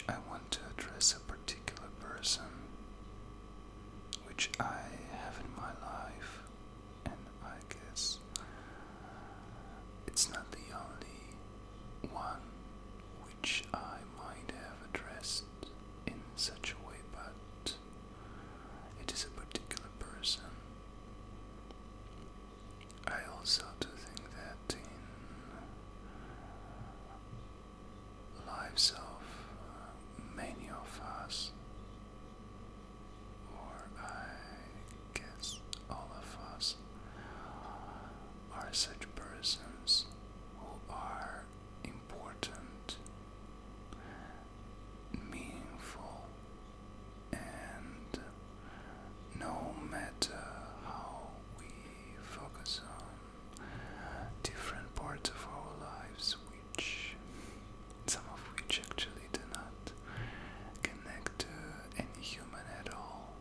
I want to address a particular person which I have in my life, and I guess it's not the only one which I might have addressed in such a way, but it is a particular person. I also do think that in lives of many of us, or I guess all of us, are such persons who are important, meaningful, and no matter how we focus on different parts of our lives, which some of which actually do not connect to any human at all,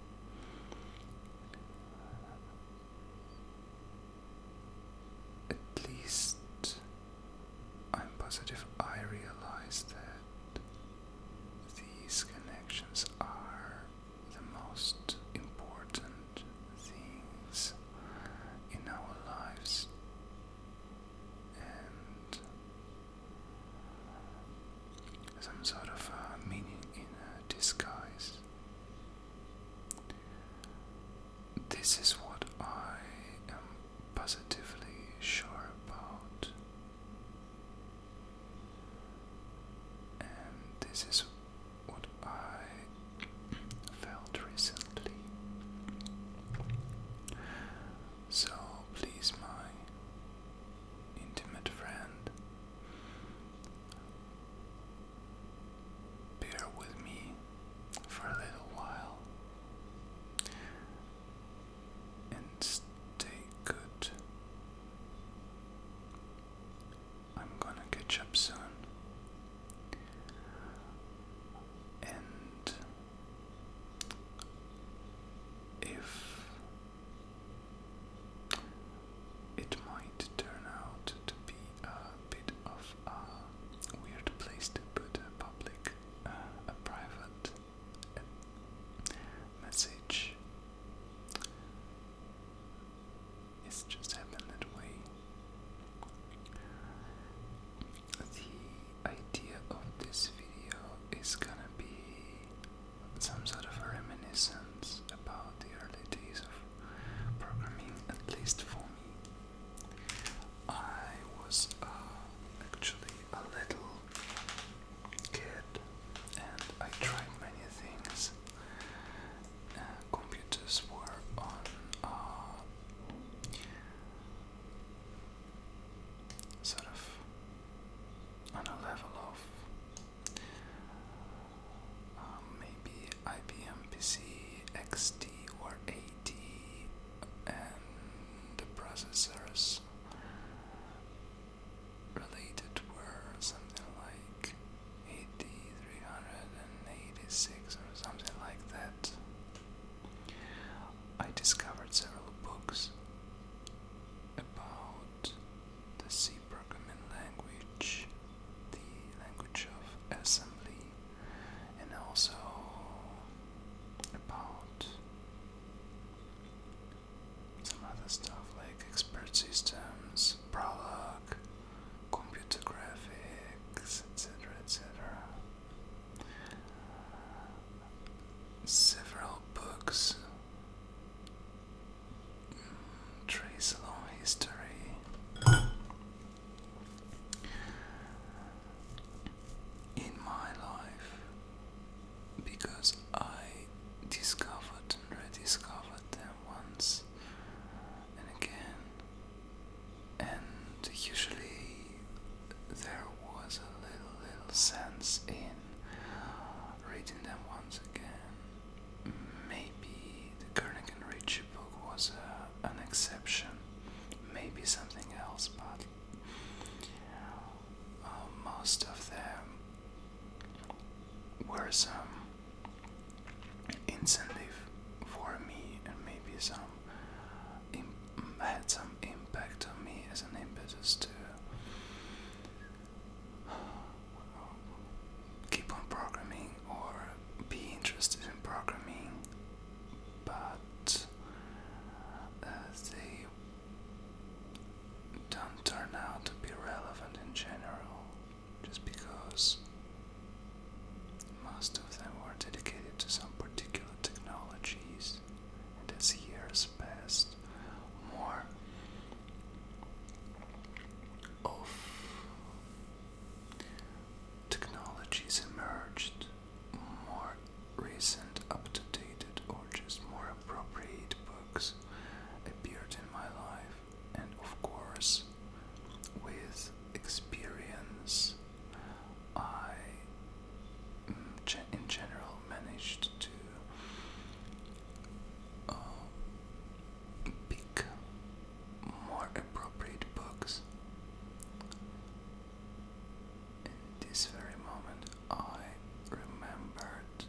at least I'm positive I realize that these connections are the most important things in our lives, and some sort of meaning in a disguise. This is what I am positively sure about, and this is what I felt recently. So please, my intimate friend, bear with me for a little while and stay good. I'm gonna catch up soon, and if it might turn out to be a bit of a weird place to put a public, a private message, it's just happened that way. The idea of this video is gonna be some sort of a reminiscence about the early days of programming, at least for me. I was actually a little kid, and I tried many things. Computers were sort of on a level of maybe IBM PC XT or 80, and the processors related were something like 8386 or something like that. I discovered several books about the C programming language, the language of assembly, and also about some other stuff like expert systems, Prolog, computer graphics, etc., etc. Several books trace a long history in my life, because I discovered and rediscovered them once and again, and usually there was a little sense in reading them once again. Maybe the Carnegie and Ritchie book was an exception, maybe something else, but most of them were some incentive for me, and maybe some had some impact on me as an impetus to videos, most of them were dedicated to some particular technologies, and as years passed, more of technologies emerged, more recent, up-to-date, or just more appropriate books appeared in my life, and of course, with experience, I in general managed to pick more appropriate books. In this very moment, I remembered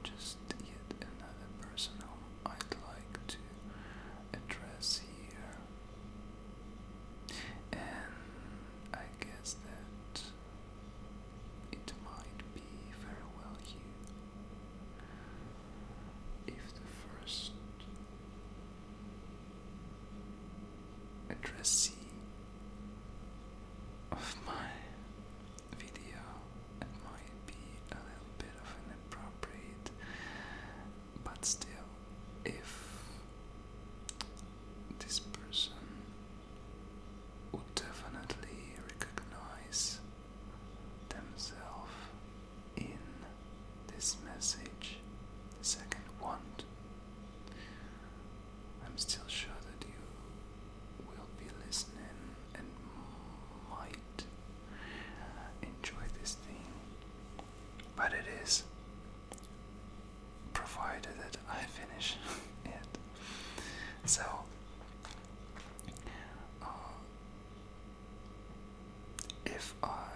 just yet another person whom I'd like to address here, and I guess that it might be very well you if the first addressee of my video, it might be a little bit of inappropriate, but still, if this person would definitely recognize themselves in this message, the second one, I'm still sure that you will be listening and might enjoy this thing, but it is provided that I finish it. So if I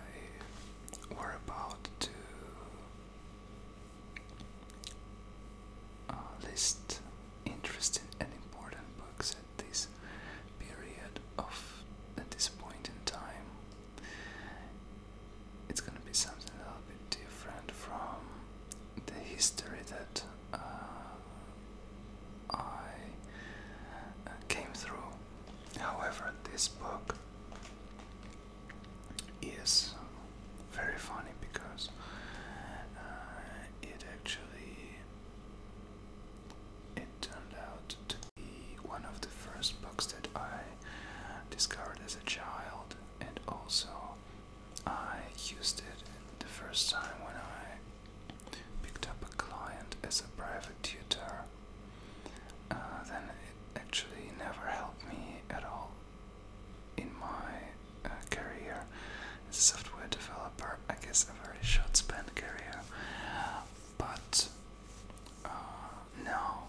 were about to list interesting and important books at this period at this point in time, it's gonna be something a little bit different from the history that I came through. However, this book is very funny because it turned out to be one of the first books that I discovered as a child, and also I used it the first time when I picked up a client as a private tutor. Then it actually never helped me at all in my career as a software developer. I guess a very short span career, but now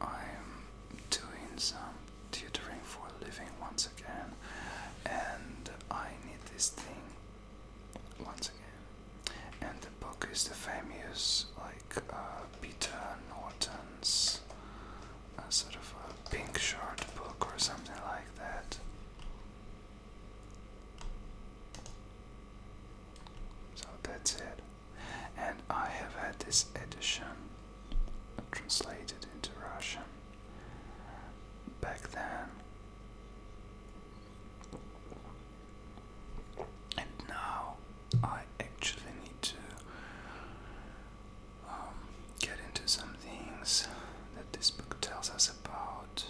I'm doing some tutoring for a living once again, and I need this thing once again. And the book is the famous, Peter Norton's sort of a pink short book or something like that. So that's it. And I have had this edition translated into Russian back then. And now I actually need to get into some things that this book tells us about,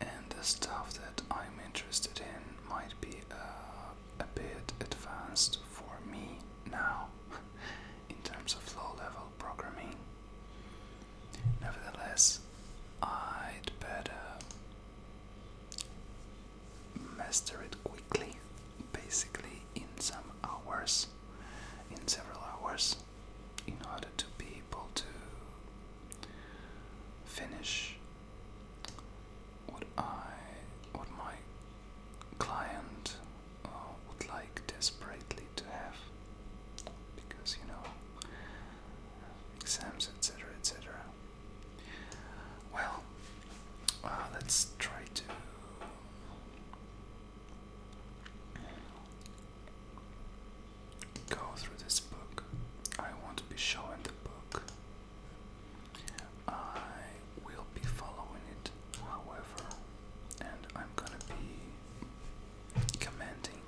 and the stuff that I'm interested in might be a bit advanced for me now in terms of low-level programming. Nevertheless, I'd better master it quickly, basically in some hours, in several hours, in order to be able to finish what my client would like desperately to have, because exams, etc., etc. Well, let's try to go through this book. I won't be showing the book. I will be following it, however, and I'm gonna be commenting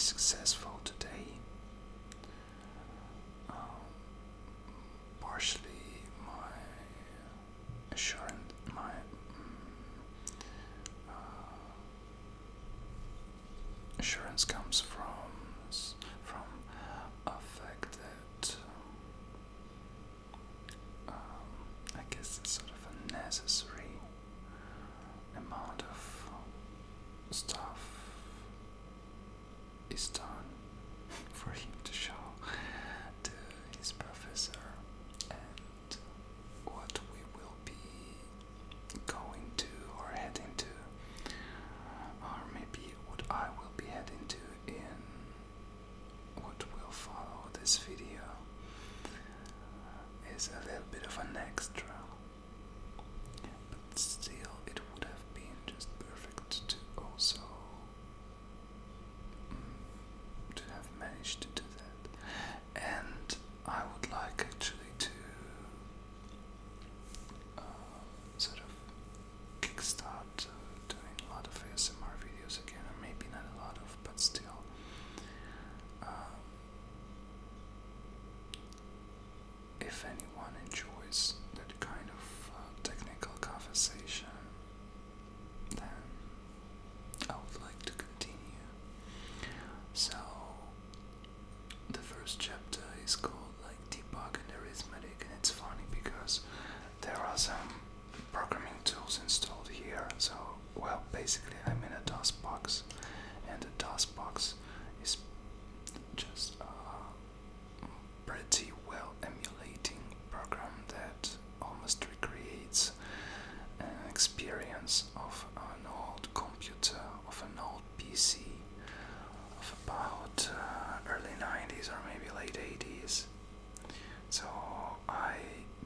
successful today. Partially my assurance, my assurance comes from a fact that I guess it's sort of a necessary amount of stuff is done for him to show to his professor, and what we will be going to or heading to, or maybe what I will be heading to in what will follow this video, is a little bit of an extra, but still it would have been just perfect to also to have managed to do that. And I would like actually to sort of kickstart doing a lot of ASMR videos again, or maybe not a lot of, but still. If anyone enjoys that kind of technical conversation, then I would like to continue. So, the first chapter is called like debug and arithmetic, and it's funny because there are some programming tools installed here. So, well, basically I'm in a DOS box, and the DOS box is just a pretty well emulating program that almost recreates an experience of an old computer, of an old PC, of about early 90s or maybe late 80s. So I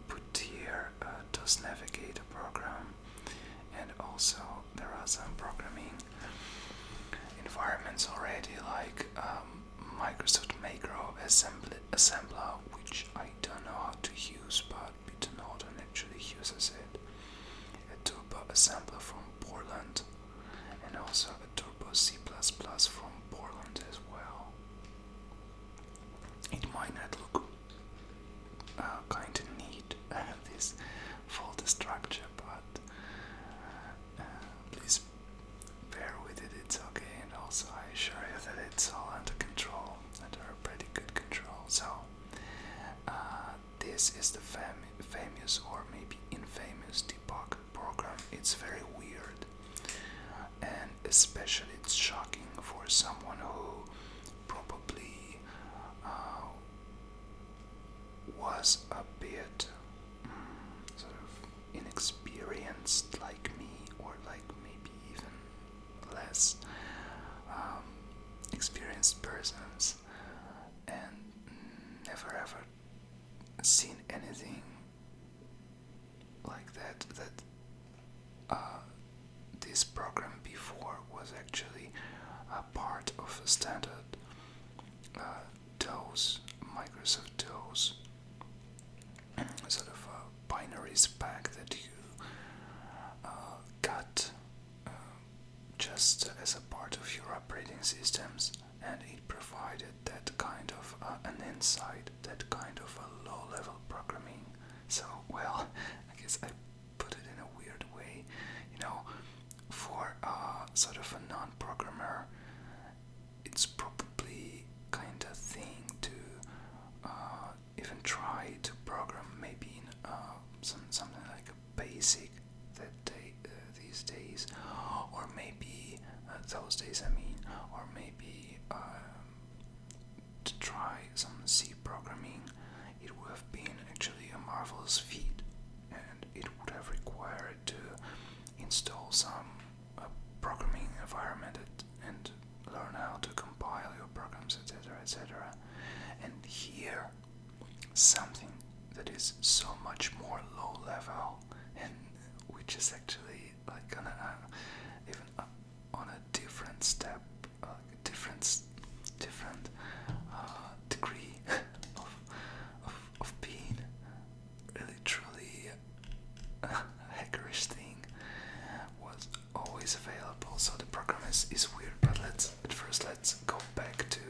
put here a DOS Navigator program, and also there are some programming environments already, like Microsoft Macro Assembler, which I don't know how to use, but Peter Norton actually uses it. A Turbo Assembler from Portland, and also a Turbo C++ from Portland as well. It might not look kind of neat, this folder structure, but please bear with it, it's okay, and also I assure you that it's all under control, under a pretty good control. So this is the famous or maybe infamous debug program. It's very weird, and especially it's shocking for someone who probably was a bit sort of inexperienced like me, or like maybe even less experienced persons, and never ever seen anything like that this program before was actually a part of a standard DOS, Microsoft DOS sort of a binary spec that you got just as a part of your operating systems, and it provided that kind of an insight, that kind of a low-level programming. So, well, I guess I put it in a weird way, for sort of a non-programmer, it's probably kind of thing to even try to program maybe in something like a basic these days, or maybe those days, or maybe to try some C programming. It would have been actually a marvelous feat, and it would have required to install some programming environment and learn how to compile your programs, etc., etc. And here, something that is so much more low level, and which is actually like even on a different step, different degree of being really truly a hackerish thing, was always available. So the program is weird, but let's go back to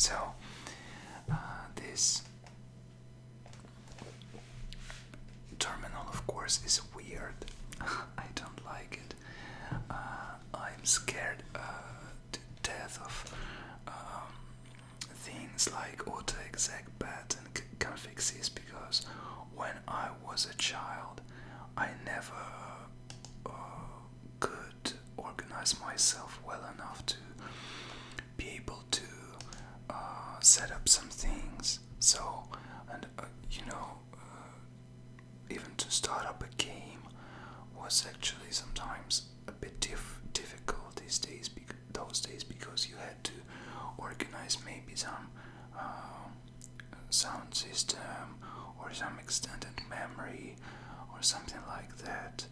So this terminal, of course, is weird. I don't like it. I'm scared to death of things like auto-exec path and config sys, because when I was a child, I never could organize myself well enough to be able to set up some things. So, and even to start up a game was actually sometimes a bit difficult these days, those days, because you had to organize maybe some sound system or some extended memory or something like that,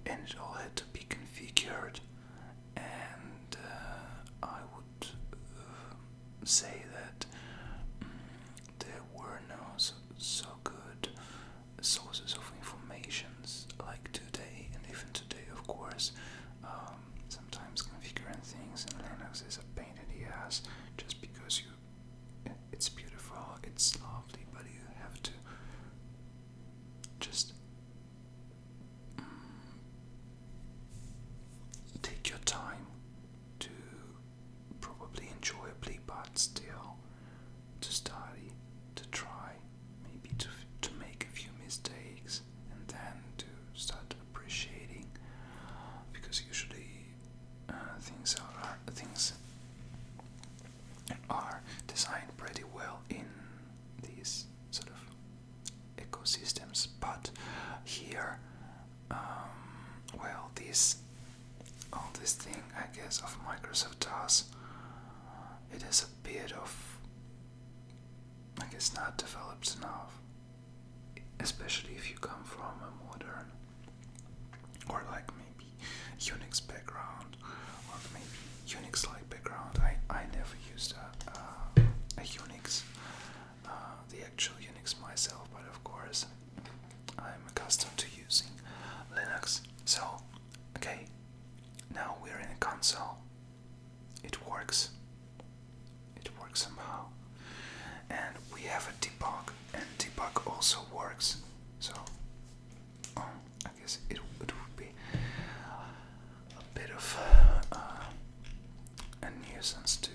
and it all had to be configured. And I would say that there were no so good sources of informations like today, and even today, of course. Sometimes configuring things in Linux is a pain in the ass, just because it's beautiful, it's lovely, but you have to just take your time to probably enjoyably, but still to study, to try, maybe to make a few mistakes, and then to start appreciating, because usually things are designed pretty well in these sort of ecosystems. But here, well, this thing, I guess, of Microsoft does, it is a bit of, I guess, not developed enough, especially if you come from a modern or like maybe Unix background, or maybe Unix-like background. I never used a Unix, the actual Unix myself, but of course I'm accustomed to using Linux. So, okay, now we're in a console. It works somehow, and we have a debug, and debug also works. So I guess it would be a bit of a nuisance to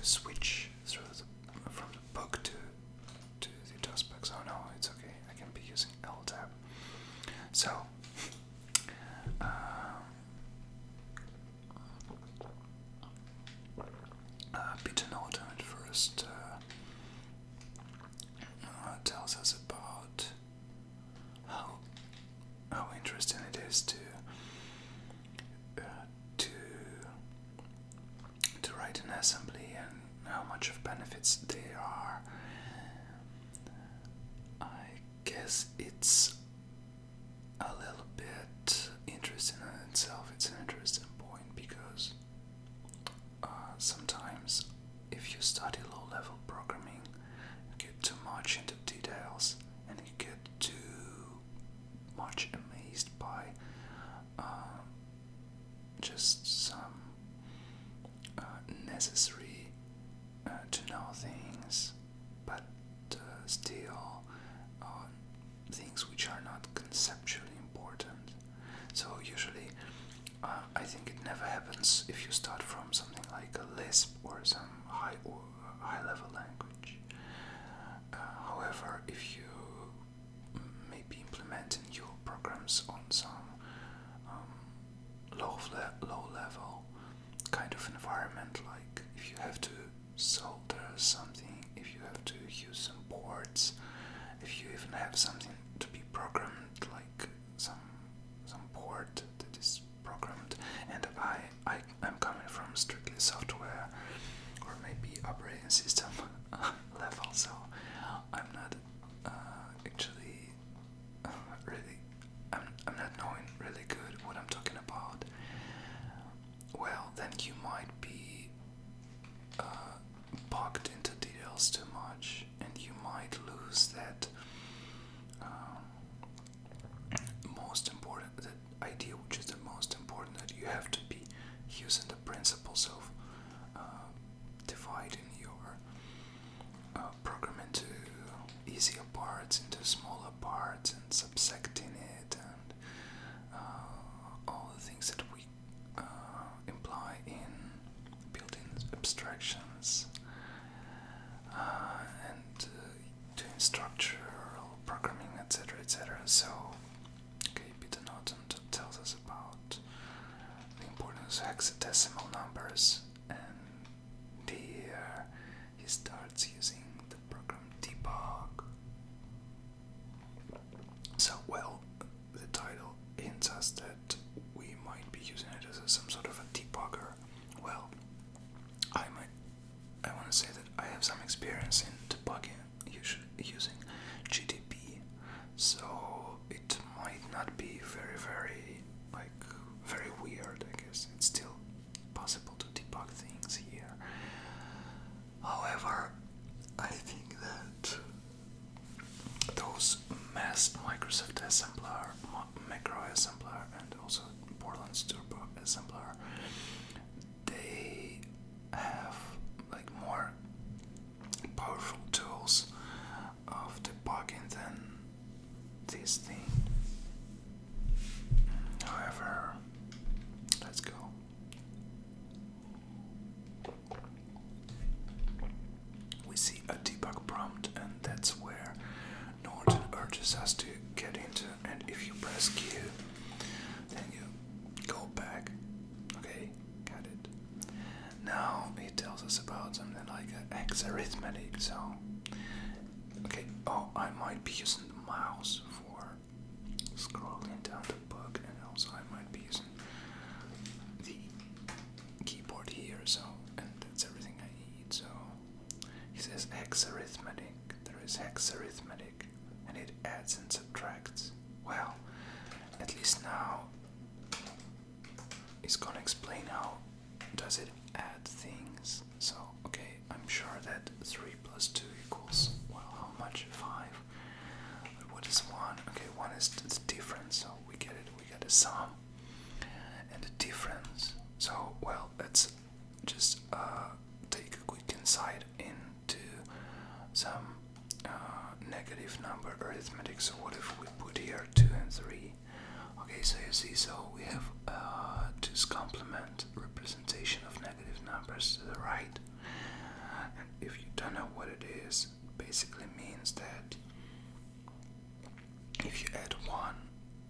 switch from the book to the DOSBox. So no, it's okay. I can be using LTAB. So Peter Norton at first tells us about how interesting it is to write an assembly, and how much of benefits there are. I guess it's a little bit interesting in itself. It's an interesting point, because sometimes if you study low-level programming, you get too much into details, and you get too much amazed by just some necessary to know things, but still things which are not conceptually important. So usually I think it never happens if you start from something like a Lisp or some high-level language. However, if you maybe implementing your programs on some low-level kind of environment, like if you have to solder something, if you have to use some boards, if you even have something to be programmed, like some board that is programmed, and I'm coming from strictly software or maybe operating system level, so I'm not actually really, I'm not knowing really good what I'm talking about. Well, then you might be bogged into details too much, and you might lose that most important, that idea which is the most important, that you have to be using the principles of abstractions, and doing structural programming, etc., etc. So, okay, Peter Norton tells us about the importance of hexadecimal numbers, and here he starts using the program debug. So, well, the title hints us that we might be using it as some sort of a debugger. Well, I want to say that I have some experience in debugging using GDB, so it might not be very weird. I guess it's still possible to debug things here. However, I think that those Microsoft assembler, macro assembler, and also Borland's turbo assembler, they have like more powerful tools of debugging than this thing. However, let's go. We see a debug prompt, and that's where Norton urges us to get into, and if you press Q, then you go back. Okay, got it. Now he tells us about something like hexarithmetic, so okay, I might be using the mouse for scrolling down the book, and also I might be using the keyboard here, so, and that's everything I need. So he says hexarithmetic, there is hexarithmetic, and it adds and subtracts. Well, at least now he's gonna explain how does it add things. So, okay, I'm sure that 3 plus 2 equals, well, how much? 5. But what is 1? Okay, 1 is the difference, so we get it. We get a sum and a difference. So, well, let's just take a quick insight into some negative number arithmetic. So what if we put here 2 and 3? Okay, so you see, so we have 2's complement representation of negative numbers to the right. And if you don't know what it is, it basically means that if you add 1,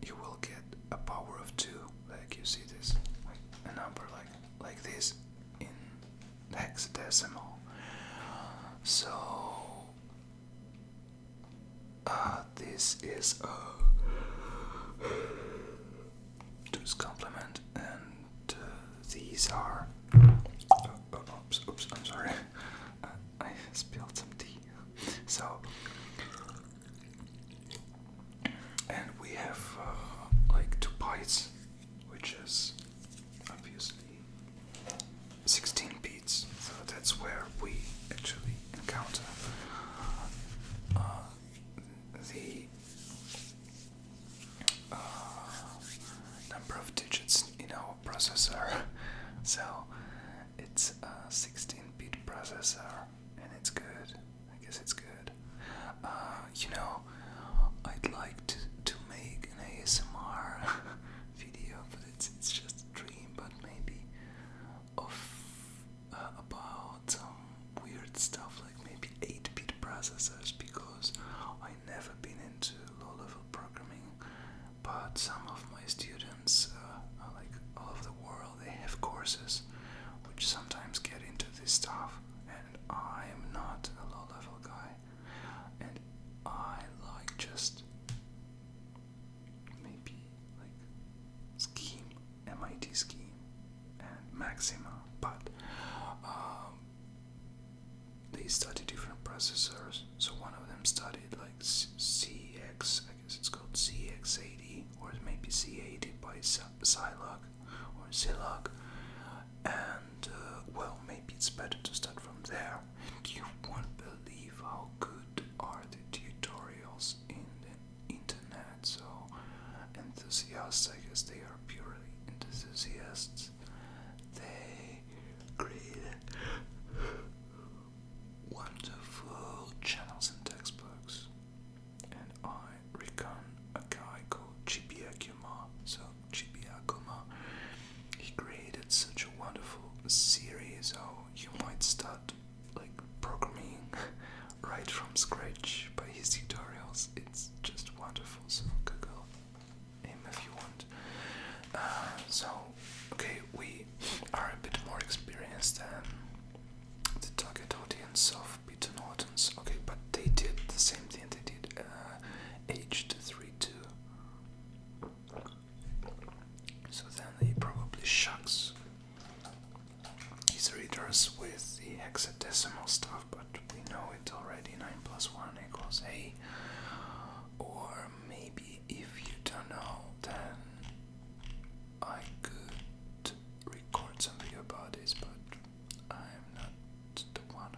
you will get a power of 2. Like you see this, like a number like this in hexadecimal. So this is 2's complement, and these are oops, I'm sorry, I spilled some tea. So, and we have like 2 bytes, which is obviously 16 bits, so that's where we actually encounter the number of digits in our processor. So it's a 16-bit processor, and it's good. I guess it's good. I'd like to make an ASMR video, but it's just a dream. But maybe about some weird stuff, like maybe 8-bit processors, because I've never been into low-level programming. But some of my students, like all over the world, they have courses which sometimes get into this stuff, and I am not a low-level guy, and I like just maybe like Scheme, MIT Scheme, and Maxima, but they study different processors. So one of them studied like CX, I guess it's called CX80, or maybe C80 by Zilog or Zilog, and well, maybe it's better to start from there. You won't believe how good are the tutorials in the internet. So enthusiasts, I guess they are purely enthusiasts, they created wonderful channels and textbooks, and I reckon a guy called Chibi Akuma. So Chibi Akuma, he created numbers with the hexadecimal stuff, but we know it already. 9 plus 1 equals 8. Or maybe if you don't know, then I could record some video about this, but I'm not the one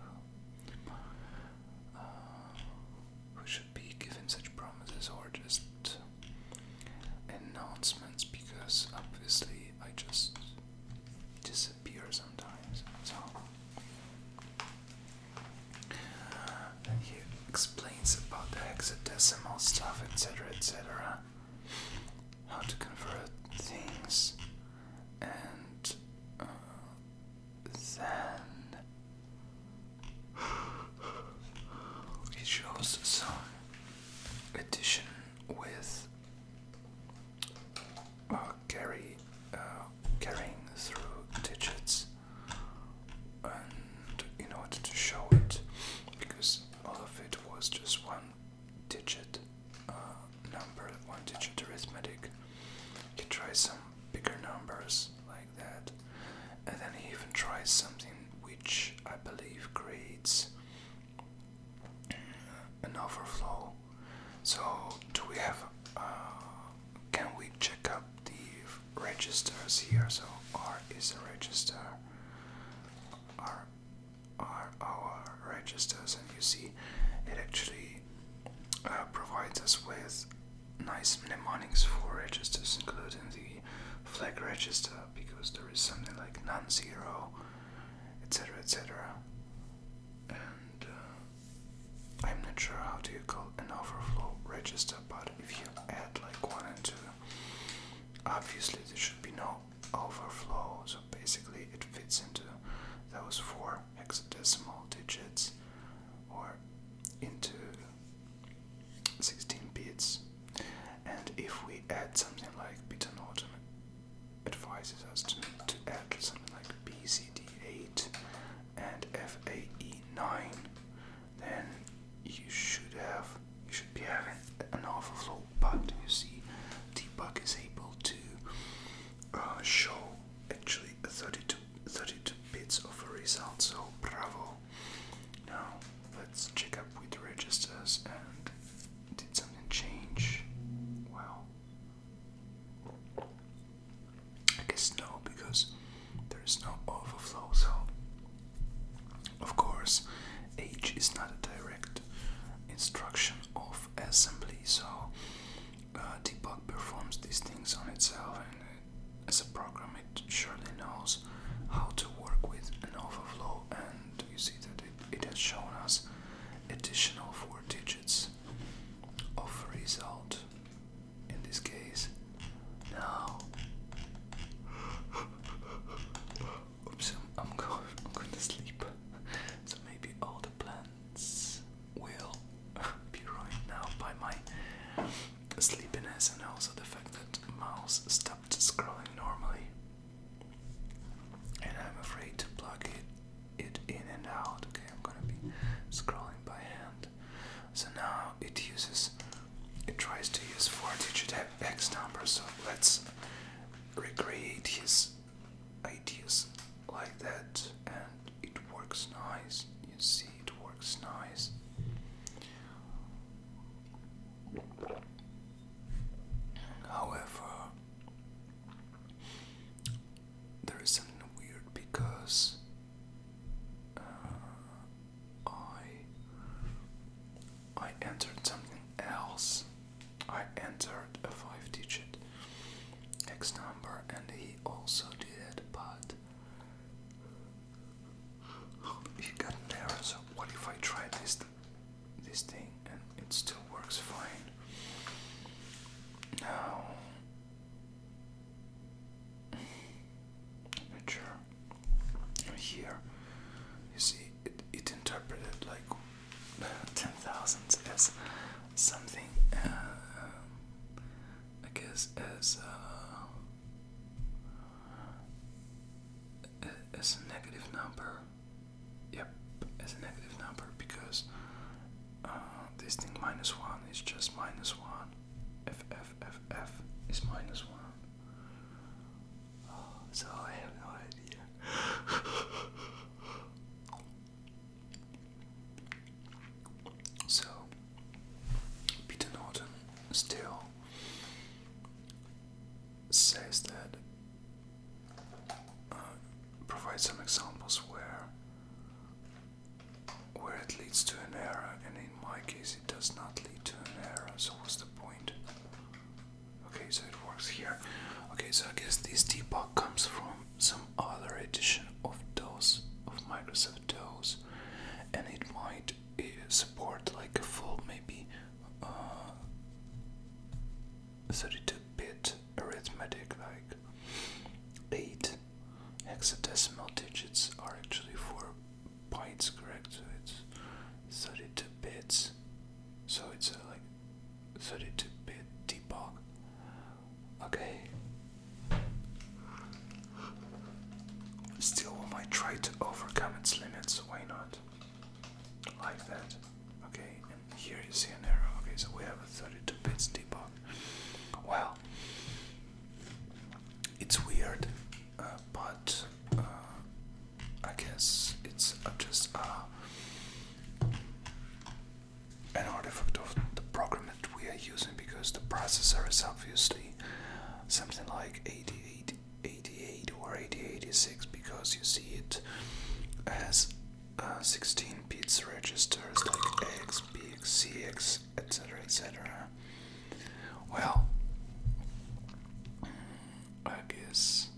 who should be given such promises or just announcements, because obviously I just disappear sometimes. So and he explains about the hexadecimal stuff, etc., etc., how to convert things, and then he shows some addition with carrying through digits, and in order to show it, because all of it was just one digit number, one digit arithmetic, he tries some bigger numbers like that, and then he even tries something which I believe creates an overflow. So do we have can we check up the registers here? So R is a register, R are our registers, and you see it actually provides us with nice mnemonics for registers, including the flag register, because there is something like non-zero, etc., etc. And I'm not sure how do you call an overflow register, but if you add like 1 and 2, obviously there should be no overflow, so basically it fits into those 4 hexadecimal digits, or into 16 bits. And if we add something like Peter Norton advises us to add something like BCD8 and FAE9, then you should be having an overflow. But you see, debug is able to show actually 32 bits of a result, so bravo. Now let's check up with the registers, and did something change? Well, I guess no, because there is no overflow. So of course H is not a direct instruction of assembly, so debug performs these things on itself, and as a program it surely knows how to work with an overflow, and you see that it has shown us additional 4 digits of result in this case. Now oops, I'm going to sleep, so maybe all the plans will be ruined now by my sleepiness, and also the fact that mouse stopped scrolling normally, and I'm afraid to plug it in and out. Okay, I'm gonna be scrolling by hand. So now it tries to use 4-digit hex numbers. So let's recreate his ideas like that, and it works nice. You see, it works nice. However, there is something weird, because I entered something else. I entered a 5-digit hex number, and he also did it, but he got an error. So what if I try this thing and it still works fine? Now, I'm not sure. Here, you see, it interpreted like 10,000 as something, I guess, as a negative number. Yep, as a negative number, because this thing -1 is just -1. F is -1. So I have no idea. some examples where it leads to an error, and in my case it does not lead to an error, so what's the point? Okay, so it works here. Okay, so I guess this debug comes from some other edition of DOS, of Microsoft DOS, and it might support like a full, maybe 32-bit arithmetic, like 8 hexadecimal digits are actually 4 bytes, correct? So it's 32 bits. So it's a like 32-bit debug. Okay. Still, we might try to overcome its limits. Why not? Like that. Okay, and here you see an error. Okay, so we have a 32 bits debug. Well, it's weird, but I guess it's just an artifact of the program that we are using, because the processor is obviously something like 88 or 8086, because you see it has 16 bits registers like X, BX, CX, etc, etc. Well, I guess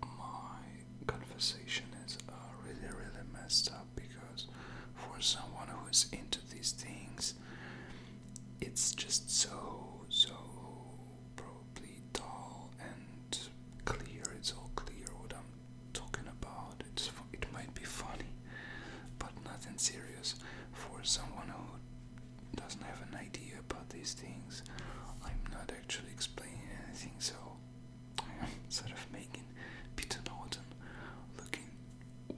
my conversation is really messed up, because for someone who is into these things, it's just so probably dull and clear. It's all clear what I'm talking about. It might be funny, but nothing serious. For someone who doesn't have an idea about these things, I'm not actually explaining anything, so I'm sort of making Peter Norton looking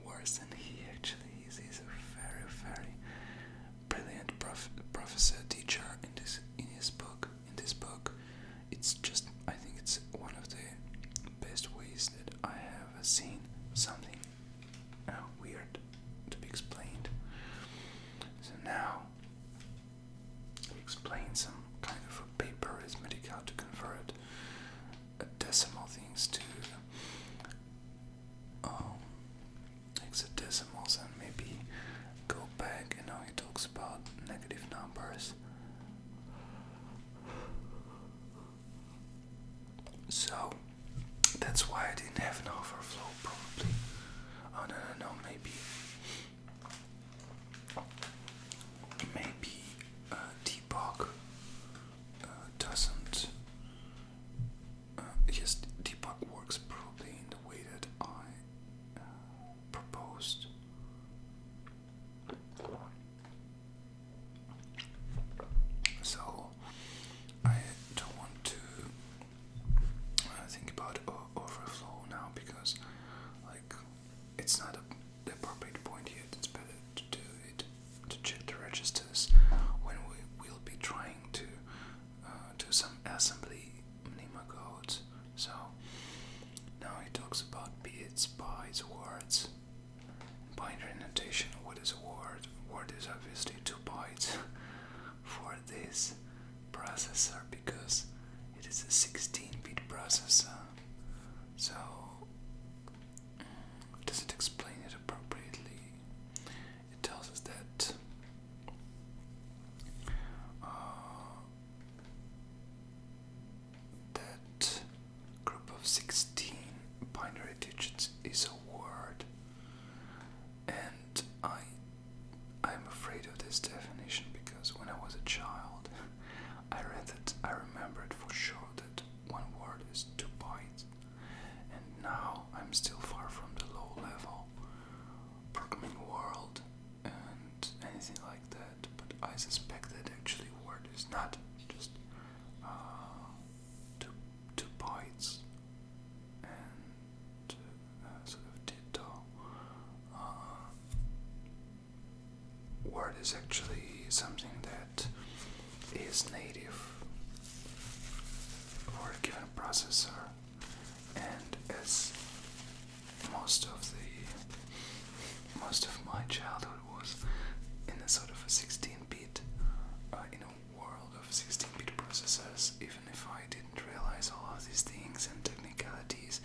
worse than he actually is. He's a very brilliant professor, teacher in his book. In this book, it's just, I think it's one of the best ways that I have seen something weird to be explained. So now we explain some kind of a paper arithmetic, how to convert decimal things to hexadecimals, and maybe go back, and now he talks about negative numbers. So that's why I didn't have an overflow, probably. Oh no, maybe debug doesn't. Yes, debug works probably in the way that I proposed. So I don't want to think about overflow now, because like it's not the appropriate point yet. It's better to do it, to check the registers when we will be trying to do some assembly mnemonic codes. So now he talks about bits, bytes, words, binary notation. What is a word? Word is obviously 2 bytes for this processor, because it is a 16-bit processor. So does it explain it appropriately? It tells us that that group of 16 binary digits is a word, and I'm afraid of this definition, because when I was a child, I read it, I remembered for sure that one word is 2 bytes, and now I'm still far from the low-level programming world and anything like that, but I suspect that actually word is not just 2 bytes and sort of ditto. Word is actually something that is native for a given processor, and as most of my childhood was in a sort of a 16-bit, in a world of 16-bit processors, even if I didn't realize all of these things and technicalities,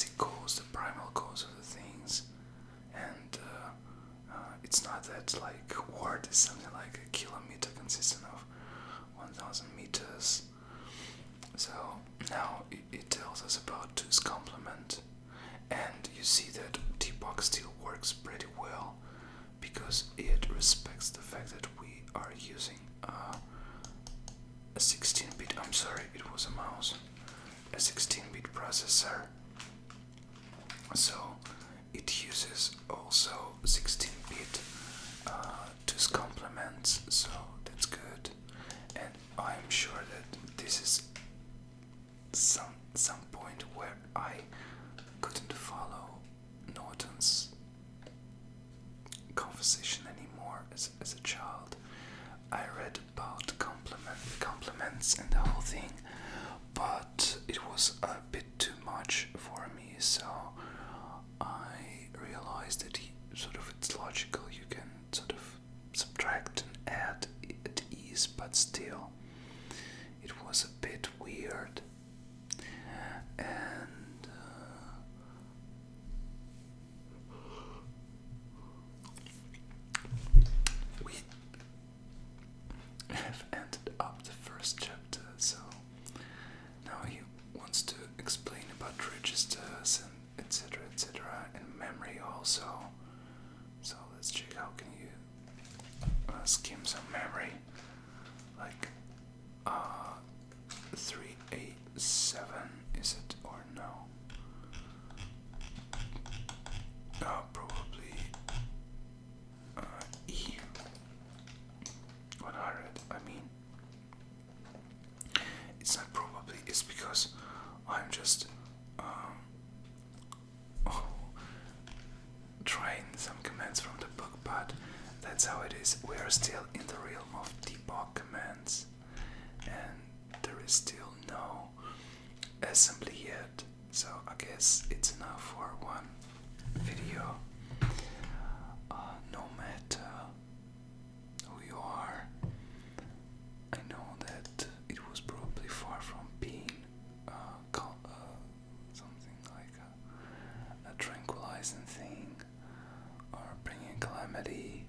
basic cause, the primal cause of the things, and it's not that like word is something like a kilometer consisting of 1000 meters. So now it tells us about two's complement, and you see that debug still works pretty well because it respects the fact that we are using a 16-bit, I'm sorry, it was a mouse, a 16-bit processor. So it uses also 16-bit two's complements, so that's good. And I'm sure that this is some point where I couldn't follow Norton's conversation anymore as a child. I read about compliments and the whole thing, but it was a bit too much for me, so I realized that it's logical, you can sort of subtract and add at ease, but still it was a bit weird. And we have ended up the first chapter, so now he wants to explain about registers and etc, and memory also. So let's check how can you skim some memory, like 387, is it, or no? No, probably E 100. I mean, it's not probably, it's because I'm just trying some commands from the book, but that's how it is. We are still in the realm of debug commands, and there is still no assembly yet, so I guess it's enough for one video. No matter who you are, I know that it was probably far from being something like a tranquilizing thing or bringing calamity